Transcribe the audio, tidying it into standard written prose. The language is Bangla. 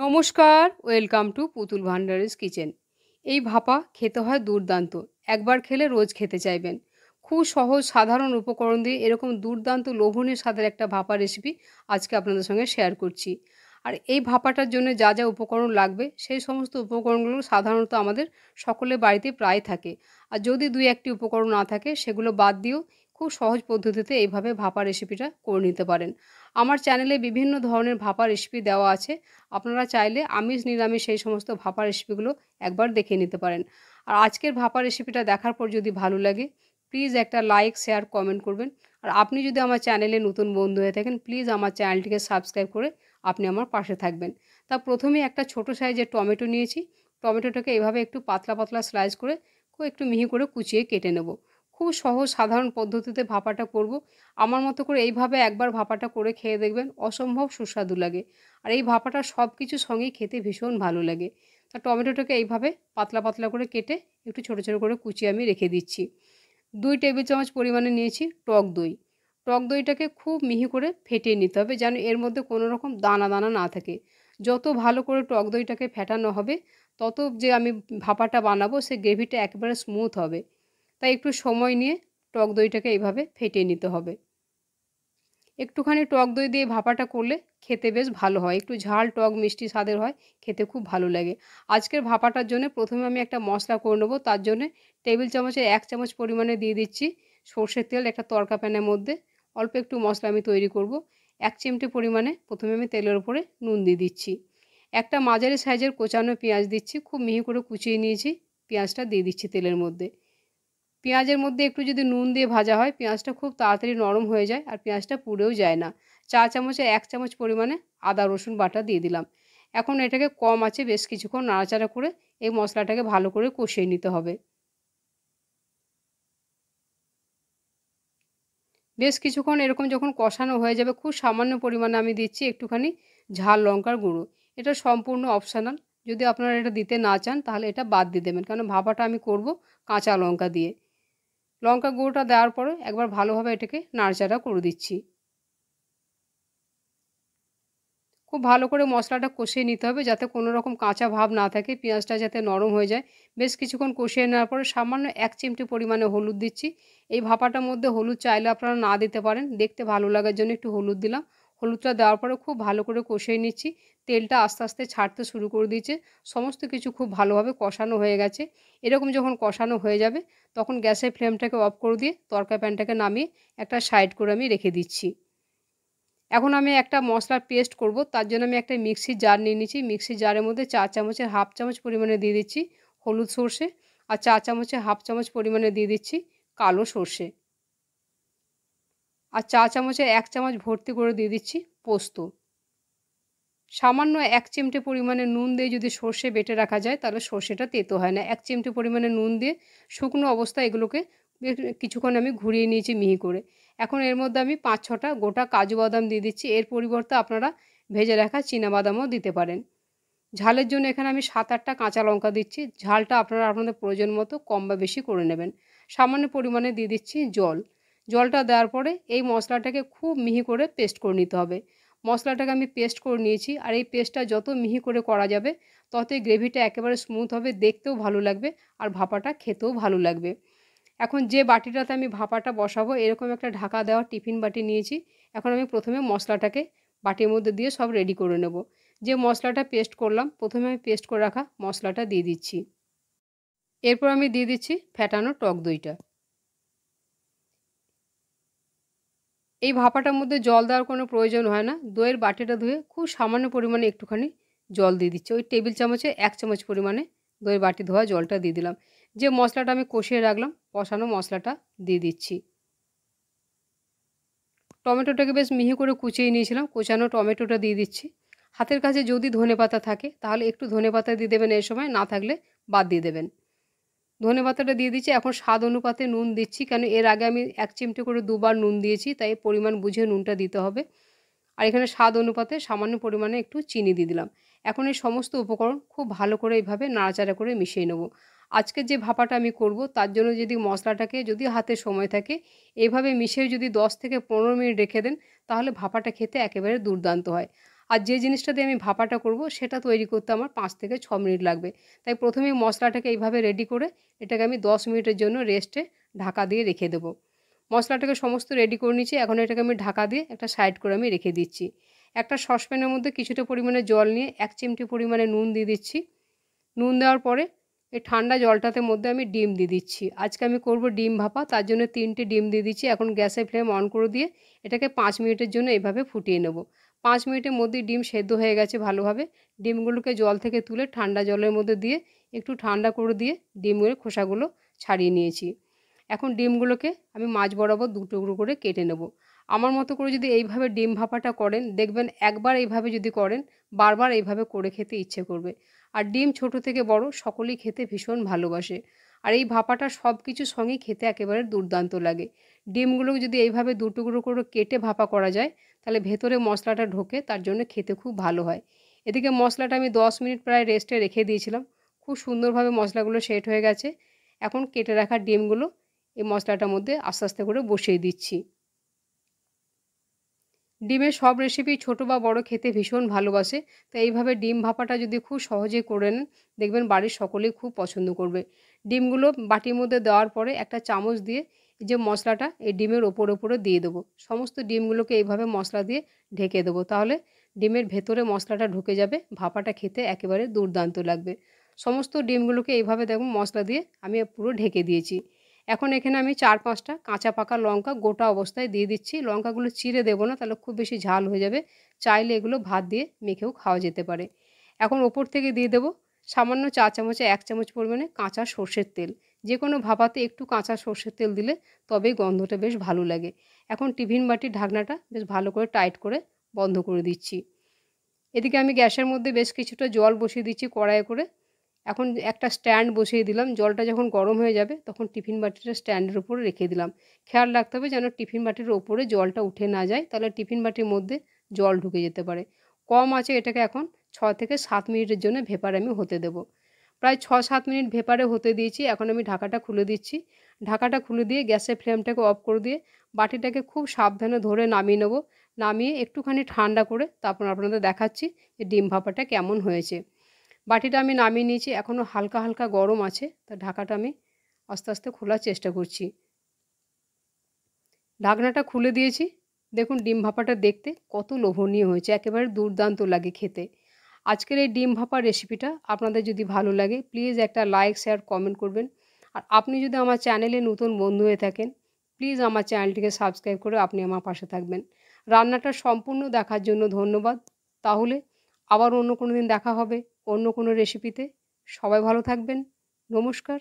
নমস্কার, ওয়েলকাম টু পুতুল ভান্ডারিস কিচেন। এই ভাপা খেতে হয় দুর্দান্ত। একবার খেলে রোজ খেতে চাইবেন। খুব সহজ সাধারণ উপকরণ দিয়ে এরকম দুর্দান্ত লোভনীয় স্বাদের একটা ভাপা রেসিপি আজকে আপনাদের সঙ্গে শেয়ার করছি। আর এই ভাপাটার জন্য যা যা উপকরণ লাগবে সেই সমস্ত উপকরণগুলো সাধারণত আমাদের সকলের বাড়িতে প্রায় থাকে। আর যদি দুই একটি উপকরণ না থাকে সেগুলো বাদ দিয়েও খুব সহজ পদ্ধতিতে এইভাবে ভাপা রেসিপিটা করে নিতে পারেন। আমার চ্যানেলে বিভিন্ন ধরনের ভাপা রেসিপি দেওয়া আছে। আপনারা চাইলে আমিষ নিরামিষ সেই সমস্ত ভাপা রেসিপিগুলো একবার দেখে নিতে পারেন। আর আজকের ভাপা রেসিপিটা দেখার পর যদি ভালো লাগে প্লিজ একটা লাইক শেয়ার কমেন্ট করবেন। আর আপনি যদি আমার চ্যানেলে নতুন বন্ধু হয়ে থাকেন প্লিজ আমার চ্যানেলটিকে সাবস্ক্রাইব করে আপনি আমার পাশে থাকবেন। তা প্রথমেই একটা ছোট সাইজের টমেটো নিয়েছি। টমেটোটাকে এভাবে একটু পাতলা পাতলা স্লাইস করে একটু মিহি করে কুচিয়ে কেটে নেব। খুব সহজ সাধারণ পদ্ধতিতে ভাপাটা করব। আমার মতো করে এইভাবে একবার ভাপাটা করে খেয়ে দেখবেন, অসম্ভব সুস্বাদু লাগে। আর এই ভাপাটা সব কিছুর সঙ্গেই খেতে ভীষণ ভালো লাগে। তা টমেটোটাকে এইভাবে পাতলা পাতলা করে কেটে একটু ছোটো ছোটো করে কুচিয়ে আমি রেখে দিচ্ছি। 2 টেবিল চামচ পরিমাণে নিয়েছি টক দই। টক দইটাকে খুব মিহি করে ফেটিয়ে নিতে হবে যেন এর মধ্যে কোনো রকম দানা দানা না থাকে। যত ভালো করে টক দইটাকে ফেটানো হবে তত যে আমি ভাপাটা বানাবো সেই গ্রেভিটা একেবারে স্মুথ হবে। তাই একটু সময় নিয়ে টক দইটাকে এইভাবে ফেটিয়ে নিতে হবে। একটুখানি টক দই দিয়ে ভাপাটা করলে খেতে বেশ ভালো হয়, একটু ঝাল টক মিষ্টি স্বাদের হয়, খেতে খুব ভালো লাগে। আজকের ভাপাটার জন্য প্রথমে আমি একটা মশলা করে নেবো। তার জন্যে টেবিল চামচে 1 চামচ পরিমাণে দিয়ে দিচ্ছি সর্ষের তেল একটা তড়কা প্যানের মধ্যে। অল্প একটু মশলা আমি তৈরি করব। 1 চিমটে পরিমাণে প্রথমে আমি তেলের উপরে নুন দিয়ে দিচ্ছি। একটা মাঝারি সাইজের কোচানো পেঁয়াজ দিচ্ছি, খুব মিহি করে কুচিয়ে নিয়েছি। পেঁয়াজটা দিয়ে দিচ্ছি তেলের মধ্যে। পেঁয়াজের মধ্যে একটু যদি নুন দিয়ে ভাজা হয় পেঁয়াজটা খুব তাড়াতাড়ি নরম হয়ে যায় আর পেঁয়াজটা পুড়েও যায় না। চা চামচে 1 চামচ পরিমাণে আদা রসুন বাটা দিয়ে দিলাম। এখন এটাকে কম আঁচে বেশ কিছুক্ষণ নাড়াচাড়া করে এই মশলাটাকে ভালো করে কষিয়ে নিতে হবে। বেশ কিছুক্ষণ এরকম যখন কষানো হয়ে যাবে খুব সামান্য পরিমাণে আমি দিচ্ছি একটুখানি ঝাল লঙ্কার গুঁড়ো। এটা সম্পূর্ণ অপশনাল। যদি আপনারা এটা দিতে না চান তাহলে এটা বাদ দিয়ে দেবেন, কারণ ভাপাটা আমি করব কাঁচা লঙ্কা দিয়ে। লঙ্কা গুঁড়োটা দেওয়ার পরে একবার ভালোভাবে এটাকে নাড়াচাড়া করে দিচ্ছি। খুব ভালো করে মশলাটা কষিয়ে নিতে হবে যাতে কোনো রকম কাঁচা ভাব না থাকে, পেঁয়াজটা যাতে নরম হয়ে যায়। বেশ কিছুক্ষণ কষিয়ে নেওয়ার পরে সামান্য 1 চিমটি পরিমাণে হলুদ দিচ্ছি। এই ভাপাটার মধ্যে হলুদ চাইলে আপনারা না দিতে পারেন, দেখতে ভালো লাগার জন্য একটু হলুদ দিলাম। হলুদটা দেওয়ার পরে খুব ভালো করে কষিয়ে নিচ্ছি। তেলটা আস্তে আস্তে ছাড়তে শুরু করে দিয়েছে। সমস্ত কিছু খুব ভালোভাবে কষানো হয়ে গেছে। এরকম যখন কষানো হয়ে যাবে তখন গ্যাসের ফ্লেমটাকে অফ করে দিয়ে তড়কা প্যানটাকে নামিয়ে একটা সাইড করে আমি রেখে দিচ্ছি। এখন আমি একটা মশলার পেস্ট করব। তার জন্য আমি একটা মিক্সির জার নিয়ে নিচ্ছি। মিক্সির জারের মধ্যে 4 চামচের হাফ চামচ পরিমাণে দিয়ে দিচ্ছি হলুদ সর্ষে আর 4 চামচের হাফ চামচ পরিমাণে দিয়ে দিচ্ছি কালো সর্ষে আর 4 চামচের 1 চামচ ভর্তি করে দিয়ে দিচ্ছি পোস্ত। সামান্য 1 চিমটে পরিমাণে নুন দিয়ে যদি সর্ষে বেটে রাখা যায় তাহলে সর্ষেটা তেতো হয় না। 1 চিমটে পরিমাণে নুন দিয়ে শুকনো অবস্থায় এগুলোকে কিছুক্ষণ আমি ঘুরিয়ে নিয়েছি মিহি করে। এখন এর মধ্যে আমি 5-6টা গোটা কাজু বাদাম দিয়ে দিচ্ছি। এর পরিবর্তে আপনারা ভেজে রাখা চীনাবাদামও দিতে পারেন। ঝালের জন্য এখানে আমি 7-8টা কাঁচা লঙ্কা দিচ্ছি। ঝালটা আপনারা আপনাদের প্রয়োজন মতো কম বা বেশি করে নেবেন। সামান্য পরিমাণে দিয়ে দিচ্ছি জল। জলটা দেওয়ার পরে এই মশলাটাকে খুব মিহি করে পেস্ট করে নিতে হবে। মশলাটাকে আমি পেস্ট করে নিয়েছি আর এই পেস্টটা যত মিহি করে করা যাবে ততই গ্রেভিটা একেবারে স্মুথ হবে, দেখতেও ভালো লাগবে আর ভাপাটা খেতেও ভালো লাগবে। এখন যে বাটিটাতে আমি ভাপাটা বসাবো এরকম একটা ঢাকা দেওয়া টিফিন বাটি নিয়েছি। এখন আমি প্রথমে মশলাটাকে বাটির মধ্যে দিয়ে সব রেডি করে নেব। যে মশলাটা পেস্ট করলাম প্রথমে আমি পেস্ট করে রাখা মশলাটা দিয়ে দিচ্ছি। এরপর আমি দিয়ে দিচ্ছি ফ্যাটানো টক দইটা। এই ভাপাটার মধ্যে জল দেওয়ার কোনো প্রয়োজন হয় না। দইয়ের বাটিটা ধুয়ে খুব সামান্য পরিমাণে একটুখানি জল দিয়ে দিচ্ছি। ওই টেবিল চামচে 1 চামচ পরিমাণে দইয়ের বাটি ধোয়া জলটা দিয়ে দিলাম। যে মশলাটা আমি কষিয়ে রাখলাম কষানো মশলাটা দিয়ে দিচ্ছি। টমেটোটাকে বেশ মিহি করে কুচিয়ে নিয়েছিলাম, কোচানো টমেটোটা দিয়ে দিচ্ছি। হাতের কাছে যদি ধনেপাতা থাকে তাহলে একটু ধনেপাতা দিয়ে দেবেন, এই সময় না থাকলে বাদ দিয়ে দেবেন। ধনেপাতাটা দিয়ে দিচ্ছি। এখন স্বাদ অনুপাতে নুন দিচ্ছি, কেন এর আগে আমি 1 চিমটে করে দুবার নুন দিয়েছি, তাই পরিমাণ বুঝে নুনটা দিতে হবে। আর এখানে স্বাদ অনুপাতে সামান্য পরিমাণে একটু চিনি দিয়ে দিলাম। এখন এই সমস্ত উপকরণ খুব ভালো করে এইভাবে নাড়াচাড়া করে মিশিয়ে নেব। আজকে যে ভাপাটা আমি করব তার জন্য যদি মশলাটাকে যদি হাতে সময় থাকে এইভাবে মিশিয়ে যদি 10 থেকে 15 মিনিট রেখে দেন তাহলে ভাপাটা খেতে একেবারে দুর্দান্ত হয়। আর যে জিনিসটা দিয়ে আমি ভাপাটা করব সেটা তৈরি করতে আমার 5 থেকে 6 মিনিট লাগবে। তাই প্রথমেই মশলাটাকে এইভাবে রেডি করে এটাকে আমি 10 মিনিটের জন্য রেস্টে ঢাকা দিয়ে রেখে দেবো। মশলাটাকে সমস্ত রেডি করে নিয়েছি, এখন এটাকে আমি ঢাকা দিয়ে একটা সাইড করে আমি রেখে দিচ্ছি। একটা সসপ্যানের মধ্যে কিছুটা পরিমাণে জল নিয়ে 1 চিমটি পরিমাণে নুন দিয়ে দিচ্ছি। নুন দেওয়ার পরে এই ঠান্ডা জলটাতে মধ্যে আমি ডিম দিয়ে দিচ্ছি। আজকে আমি করব ডিম ভাপা, তার জন্য 3টে ডিম দিয়ে দিচ্ছি। এখন গ্যাসের ফ্লেম অন করে দিয়ে এটাকে 5 মিনিটের জন্য এভাবে ফুটিয়ে নেব। 5 মিনিটের মধ্যেই ডিম সেদ্ধ হয়ে গেছে ভালোভাবে। ডিমগুলোকে জল থেকে তুলে ঠান্ডা জলের মধ্যে দিয়ে একটু ঠান্ডা করে দিয়ে ডিমের খোসাগুলো ছাড়িয়ে নিয়েছি। এখন ডিমগুলোকে আমি মাঝ বরাবর 2 টুকরো করে কেটে নেব। আমার মতো করে যদি এইভাবে ডিম ভাপাটা করেন, দেখবেন একবার এইভাবে যদি করেন বারবার এইভাবে করে খেতে ইচ্ছে করবে। আর ডিম ছোট থেকে বড় সকলেই খেতে ভীষণ ভালোবাসে। আর এই ভাপাটা সব কিছুর সঙ্গেই খেতে একেবারে দুর্দান্ত লাগে। ডিমগুলো যদি এইভাবে 2 টুকরো করে কেটে ভাপা করা যায় তাহলে ভেতরে মশলাটা ঢোকে, তার জন্য খেতে খুব ভালো হয়। এদিকে মশলাটা আমি 10 মিনিট প্রায় রেস্টে রেখে দিয়েছিলাম। খুব সুন্দরভাবে মশলাগুলো সেট হয়ে গেছে। এখন কেটে রাখা ডিমগুলো এই মশলাটার মধ্যে আস্তে আস্তে করে বসিয়ে দিচ্ছি। ডিমের সব রেসিপি ছোট বা বড় খেতে ভীষণ ভালোবাসে। তো এইভাবে ডিম ভাপাটা যদি খুব সহজেই করে নেন দেখবেন বাড়ির সকলেই খুব পছন্দ করবে। ডিমগুলো বাটির মধ্যে দেওয়ার পরে একটা চামচ দিয়ে এই যে মশলাটা এই ডিমের ওপরে দিয়ে দেবো। সমস্ত ডিমগুলোকে এইভাবে মশলা দিয়ে ঢেকে দেবো, তাহলে ডিমের ভেতরে মশলাটা ঢুকে যাবে, ভাপাটা খেতে একেবারে দুর্দান্ত লাগবে। সমস্ত ডিমগুলোকে এইভাবে দেখুন মশলা দিয়ে আমি পুরো ঢেকে দিয়েছি। এখন এখানে আমি 4-5টা কাঁচা পাকা লঙ্কা গোটা অবস্থায় দিয়ে দিচ্ছি। লঙ্কাগুলো চিড়ে দেবো না, তাহলে খুব বেশি ঝাল হয়ে যাবে। চাইলে এগুলো ভাত দিয়ে মেখেও খাওয়া যেতে পারে। এখন ওপর থেকে দিয়ে দেবো সামান্য 4 চামচে 1 চামচ পরিমাণে কাঁচা সর্ষের তেল। যে কোনো ভাপাতে একটু কাঁচা সর্ষের তেল দিলে তবেই গন্ধটা বেশ ভালো লাগে। এখন টিফিন বাটির ঢাকনাটা বেশ ভালো করে টাইট করে বন্ধ করে দিচ্ছি। এদিকে আমি গ্যাসের মধ্যে বেশ কিছুটা জল বসিয়ে দিচ্ছি কড়াইয়ে করে। এখন একটা স্ট্যান্ড বসিয়ে দিলাম। জলটা যখন গরম হয়ে যাবে তখন টিফিন বাটিটা স্ট্যান্ডের উপরে রেখে দিলাম। খেয়াল রাখতে হবে যেন টিফিন বাটির ওপরে জলটা উঠে না যায়, তাহলে টিফিন বাটির মধ্যে জল ঢুকে যেতে পারে। কম আঁচে এটাকে এখন 6 থেকে 7 মিনিটের জন্য ভেপারে আমি হতে দেবো। প্রায় 6-7 মিনিট ভেপারে হতে দিয়েছি। এখন আমি ঢাকাটা খুলে দিচ্ছি। ঢাকাটা খুলে দিয়ে গ্যাসের ফ্লেমটাকে অফ করে দিয়ে বাটিটাকে খুব সাবধানে ধরে নামিয়ে নেব। নামিয়ে একটুখানি ঠান্ডা করে তারপর আপনাদের দেখাচ্ছি যে ডিম ভাপাটা কেমন হয়েছে। বাটিটা আমি নামিয়ে নিয়েছি, এখনও হালকা হালকা গরম আছে, তা ঢাকাটা আমি আস্তে আস্তে খোলার চেষ্টা করছি। ঢাকনাটা খুলে দিয়েছি। দেখুন ডিম ভাপাটা দেখতে কত লোভনীয় হয়েছে, একেবারে দুর্দান্ত লাগে খেতে। আজকের এই ডিম ভাপা রেসিপিটা আপনাদের যদি ভালো লাগে প্লিজ একটা লাইক শেয়ার কমেন্ট করবেন। আর আপনি যদি আমার চ্যানেলে নতুন বন্ধু হয়ে থাকেন প্লিজ আমার চ্যানেলটিকে সাবস্ক্রাইব করে আপনি আমার পাশে থাকবেন। রান্নাটা সম্পূর্ণ দেখার জন্য ধন্যবাদ। তাহলে আবার অন্য কোনো দিন দেখা হবে অন্য কোনো রেসিপিতে। সবাই ভালো থাকবেন। নমস্কার।